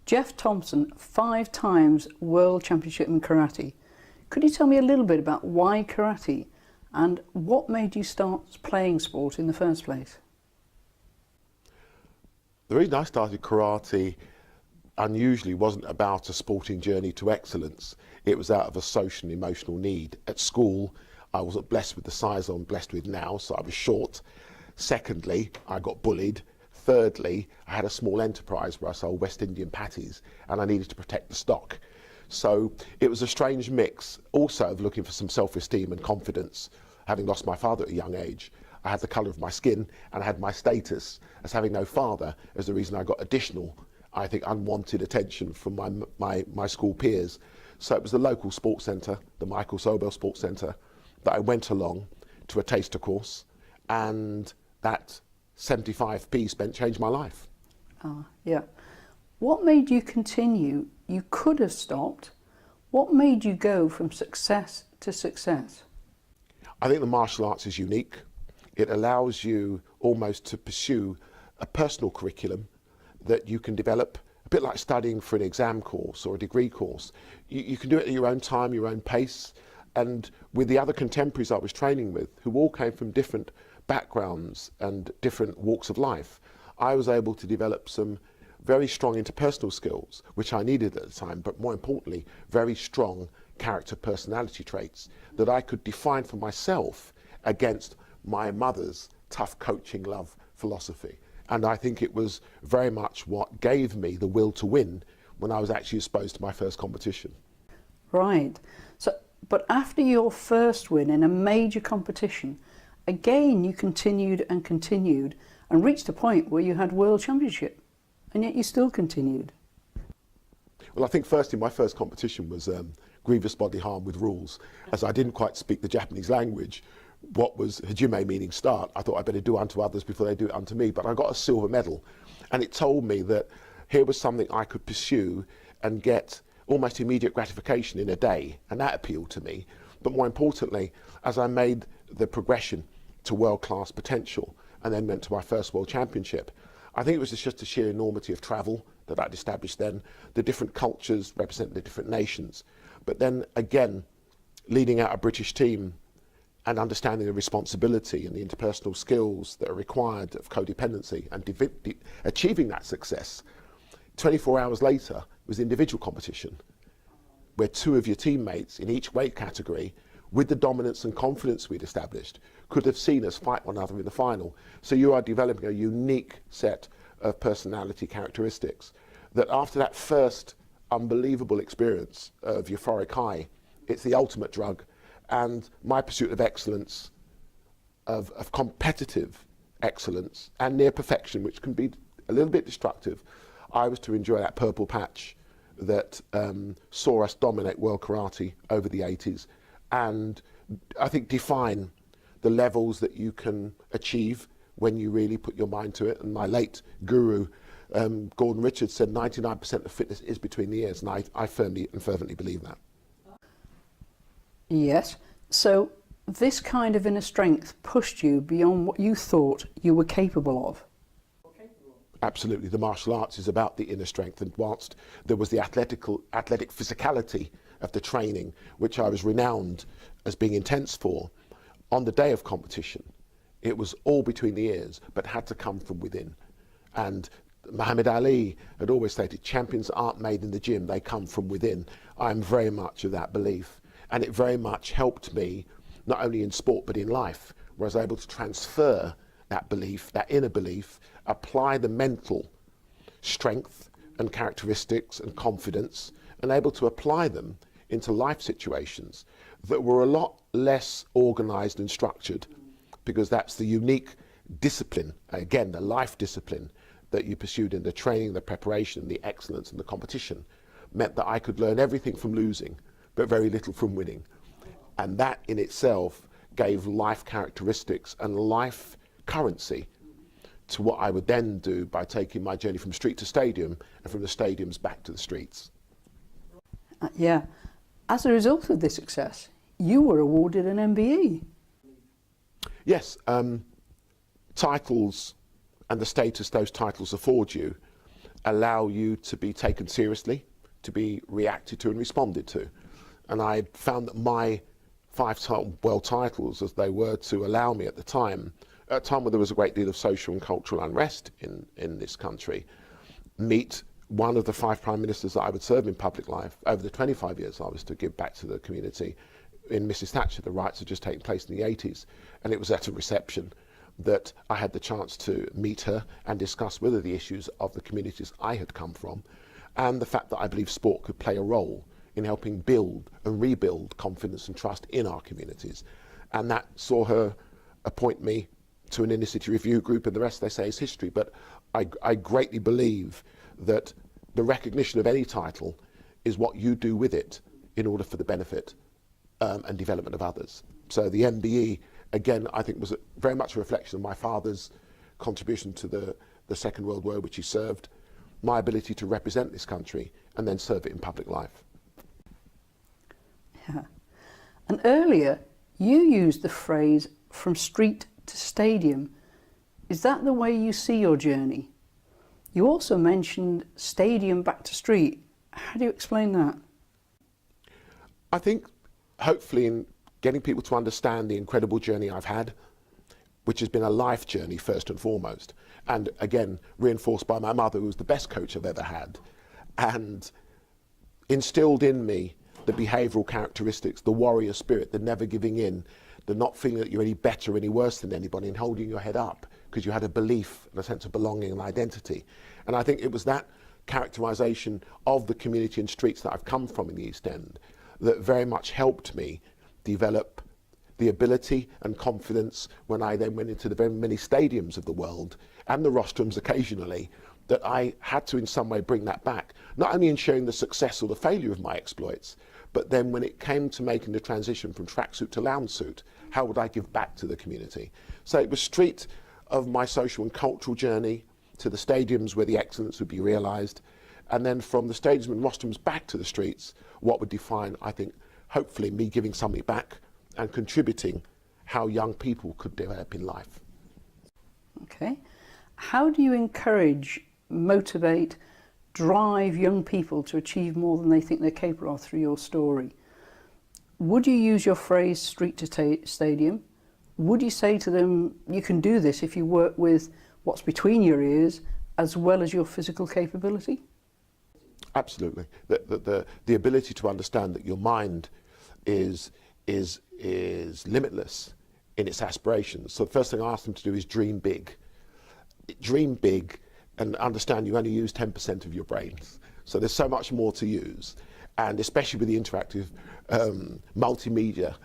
Geoff Thompson, 5 times World Championship in Karate. Could you tell me a little bit about why karate and what made you start playing sport in the first place? The reason I started karate unusually wasn't about a sporting journey to excellence. It was out of a social and emotional need. At school, I wasn't blessed with the size I'm blessed with now, so I was short. Secondly, I got bullied. Thirdly, I had a small enterprise where I sold West Indian patties and I needed to protect the stock. So it was a strange mix also of looking for some self-esteem and confidence. Having lost my father at a young age, I had the colour of my skin and I had my status as having no father as the reason I got additional, I think, unwanted attention from my school peers. So it was the local sports centre, the Michael Sobel Sports Centre, that I went along to a taster course, and that 75p spent changed my life. Yeah. What made you continue? You could have stopped. What made you go from success to success? I think the martial arts is unique. It allows you almost to pursue a personal curriculum that you can develop, a bit like studying for an exam course or a degree course. You can do it at your own time, your own pace, and with the other contemporaries I was training with, who all came from different backgrounds and different walks of life, I was able to develop some very strong interpersonal skills, which I needed at the time, but more importantly, very strong character personality traits that I could define for myself against my mother's tough coaching love philosophy. And I think it was very much what gave me the will to win when I was actually exposed to my first competition. Right. So, but after your first win in a major competition, again you continued and reached a point where you had World Championship, and yet you still continued. Well, I think firstly my first competition was grievous bodily harm with rules. As I didn't quite speak the Japanese language, what was hajime meaning start, I thought I'd better do unto others before they do it unto me, but I got a silver medal, and it told me that here was something I could pursue and get almost immediate gratification in a day, and that appealed to me. But more importantly, as I made the progression to world-class potential and then went to my first World Championship, I think it was just the sheer enormity of travel that I'd established then, the different cultures representing the different nations, but then again leading out a British team and understanding the responsibility and the interpersonal skills that are required of codependency and achieving that success. 24 hours later was individual competition, where 2 of your teammates in each weight category, with the dominance and confidence we'd established, could have seen us fight one another in the final. So you are developing a unique set of personality characteristics that after that first unbelievable experience of euphoric high, it's the ultimate drug. And my pursuit of excellence, of competitive excellence and near perfection, which can be a little bit destructive, I was to enjoy that purple patch that saw us dominate world karate over the 80s, and I think define the levels that you can achieve when you really put your mind to it. And my late guru, Gordon Richards, said 99% of fitness is between the ears, and I firmly and fervently believe that. Yes. So this kind of inner strength pushed you beyond what you thought you were capable of. Absolutely. The martial arts is about the inner strength, and whilst there was the athletic physicality of the training, which I was renowned as being intense for, on the day of competition, it was all between the ears, but had to come from within. And Muhammad Ali had always stated, champions aren't made in the gym, they come from within. I'm very much of that belief. And it very much helped me, not only in sport, but in life, where I was able to transfer that belief, that inner belief, apply the mental strength and characteristics and confidence, and able to apply them into life situations that were a lot less organized and structured, because that's the unique discipline, again, the life discipline that you pursued in the training, the preparation, the excellence and the competition, meant that I could learn everything from losing, but very little from winning. And that in itself gave life characteristics and life currency to what I would then do by taking my journey from street to stadium and from the stadiums back to the streets. Yeah. As a result of this success, you were awarded an MBE. Yes, titles and the status those titles afford you allow you to be taken seriously, to be reacted to and responded to. And I found that my 5 world titles, as they were to allow me at the time, at a time where there was a great deal of social and cultural unrest in this country, meet one of the 5 prime ministers that I would serve in public life over the 25 years I was to give back to the community. In Mrs. Thatcher, the riots had just taken place in the 80s, and it was at a reception that I had the chance to meet her and discuss with her the issues of the communities I had come from, and the fact that I believe sport could play a role in helping build and rebuild confidence and trust in our communities. And that saw her appoint me to an inner city review group, and the rest, they say, is history. But I greatly believe that the recognition of any title is what you do with it in order for the benefit and development of others. So the MBE, again, I think was very much a reflection of my father's contribution to the Second World War, which he served, my ability to represent this country and then serve it in public life. Yeah. And earlier, you used the phrase from street to stadium. Is that the way you see your journey? You also mentioned stadium back to street. How do you explain that? I think hopefully in getting people to understand the incredible journey I've had, which has been a life journey first and foremost, and again reinforced by my mother, who was the best coach I've ever had, and instilled in me the behavioural characteristics, the warrior spirit, the never giving in, the not feeling that you're any better or any worse than anybody, and holding your head up because you had a belief and a sense of belonging and identity. And I think it was that characterisation of the community and streets that I've come from in the East End that very much helped me develop the ability and confidence when I then went into the very many stadiums of the world and the rostrums occasionally, that I had to in some way bring that back, not only in sharing the success or the failure of my exploits, but then when it came to making the transition from tracksuit to lounge suit, how would I give back to the community? So it was street of my social and cultural journey to the stadiums where the excellence would be realised, and then from the stadiums and rostrums back to the streets, what would define, I think, hopefully me giving something back and contributing how young people could develop in life. Okay. How do you encourage, motivate, drive young people to achieve more than they think they're capable of through your story? Would you use your phrase street to stadium? Would you say to them, you can do this if you work with what's between your ears as well as your physical capability? Absolutely. The ability to understand that your mind is limitless in its aspirations. So the first thing I ask them to do is dream big. Dream big and understand you only use 10% of your brains. So there's so much more to use. And especially with the interactive multimedia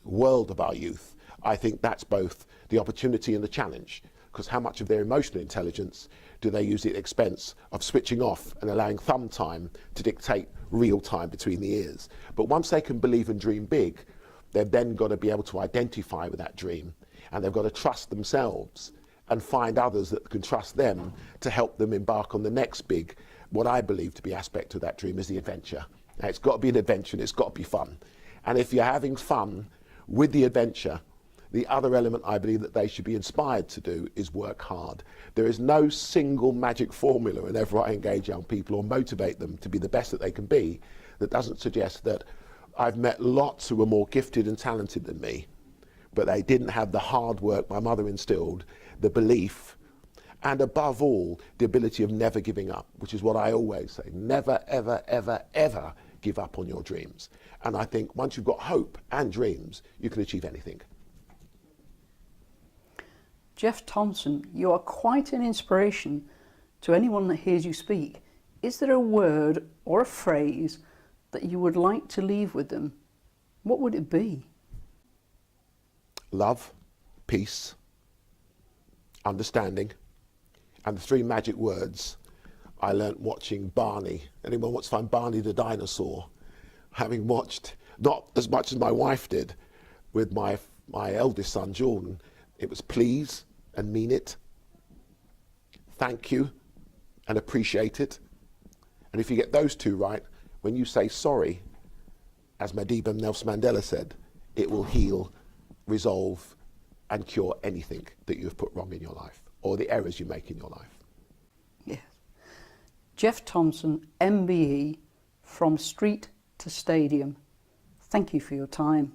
world of our youth, I think that's both the opportunity and the challenge. Because how much of their emotional intelligence do they use at the expense of switching off and allowing thumb time to dictate real time between the ears? But once they can believe and dream big, they've then got to be able to identify with that dream, and they've got to trust themselves and find others that can trust them to help them embark on the next big, what I believe to be aspect of that dream is the adventure. Now, it's got to be an adventure and it's got to be fun. And if you're having fun with the adventure, the other element I believe that they should be inspired to do is work hard. There is no single magic formula whenever I engage young people or motivate them to be the best that they can be that doesn't suggest that I've met lots who were more gifted and talented than me, but they didn't have the hard work my mother instilled, the belief, and above all, the ability of never giving up, which is what I always say, never, ever, ever, ever give up on your dreams. And I think once you've got hope and dreams, you can achieve anything. Geoff Thompson, you are quite an inspiration to anyone that hears you speak. Is there a word or a phrase that you would like to leave with them? What would it be? Love, peace, understanding, and the 3 magic words I learnt watching Barney. Anyone wants to find Barney the dinosaur? Having watched, not as much as my wife did, with my eldest son, Jordan, it was please and mean it, thank you and appreciate it. And if you get those 2 right, when you say sorry, as Madiba Nelson Mandela said, it will heal, resolve and cure anything that you have put wrong in your life or the errors you make in your life. Yes. Geoff Thompson, MBE, From Street to Stadium. Thank you for your time.